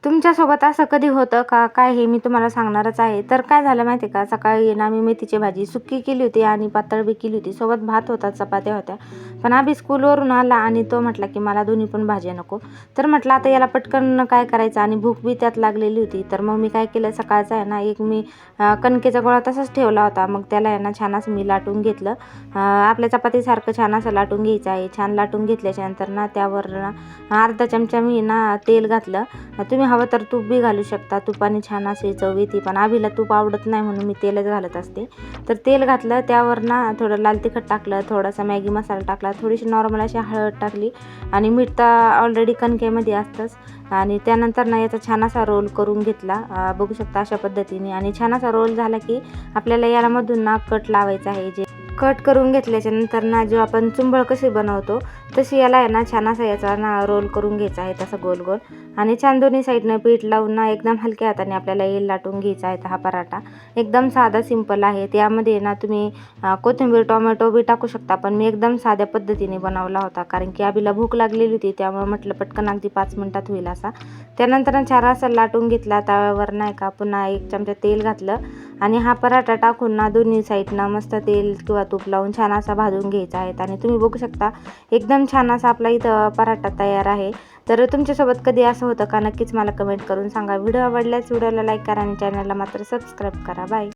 तुमच्यासोबत असं कधी होतं का काय हे मी तुम्हाला सांगणारच आहे. तर काय झालं माहिती आहे का, सकाळी ना मी मेथीची भाजी सुक्की केली होती आणि पातळ बी केली होती. सोबत भात होता, चपात्या होत्या. पण अभि स्कूलवरून आला आणि तो म्हटला की मला दोन्ही पण भाज्या नको. तर म्हटलं आता याला पटकन काय करायचं आणि भूक बी त्यात लागलेली होती. तर मग मी काय केलं, सकाळचा आहे ना एक मी कणकेचा गोळा तसाच ठेवला होता. मग त्याला आहे ना छान असं मी लाटून घेतलं. आपल्या चपातीसारखं छान असं लाटून घ्यायचं आहे. छान लाटून घेतल्याच्यानंतर ना त्यावर ना अर्धा चमचा मी ना तेल घातलं. तुम्ही हवं तर तूप बी घालू शकता. तुपाने छान असे चव येते, पण अभिला तूप आवडत नाही म्हणून मी तेलच घालत असते. तर तेल घातलं, त्यावर ना थोडं लाल तिखट टाकलं, थोडासा मॅगी मसाला टाकला, थोडीशी नॉर्मल अशी हळद टाकली आणि मीठ तर ऑलरेडी कणकेमध्ये असतंच. आणि त्यानंतर ना याचा छान असा रोल करून घेतला, बघू शकता अशा पद्धतीने. आणि छान असा रोल झाला की आपल्याला याला मधून ना कट लावायचा आहे. जे कट करून घेतल्याच्या नंतर ना जो आपण चुंबळ कशी बनवतो तशी याला आहे ना छान असा याचा ना रोल करून घ्यायचा आहे, तसं गोल गोल. आणि छान दोन्ही साईडनं पीठ लावून ना एकदम हलक्या हाताने आपल्याला येल लाटून घ्यायचा आहे. हा पराठा एकदम साधा सिंपल आहे. त्यामध्ये ना तुम्ही कोथिंबीर टोमॅटो बी टाकू शकता, पण मी एकदम साध्या पद्धतीने बनवला होता कारण की अभिला भूक लागलेली होती. त्यामुळे म्हटलं पटकन अगदी 5 मिनिटात होईल असा. त्यानंतर छान असा लाटून घेतला. तव्यावर नाही का पुन्हा 1 चमचा तेल घातलं आणि हा पराठा टाकून ना दोन्ही साईडनं मस्त तेल किंवा तूप लावून छान असा भाजून घ्यायचा आहे. आणि तुम्ही बघू शकता एकदम छान असा आपला इथं पराठा तयार आहे. तर तुमच्यासोबत कधी असं होतं का, नक्कीच मला कमेंट करून सांगा. व्हिडिओ आवडल्यास व्हिडिओला लाईक करा आणि चॅनलला मात्र सबस्क्राईब करा. बाय.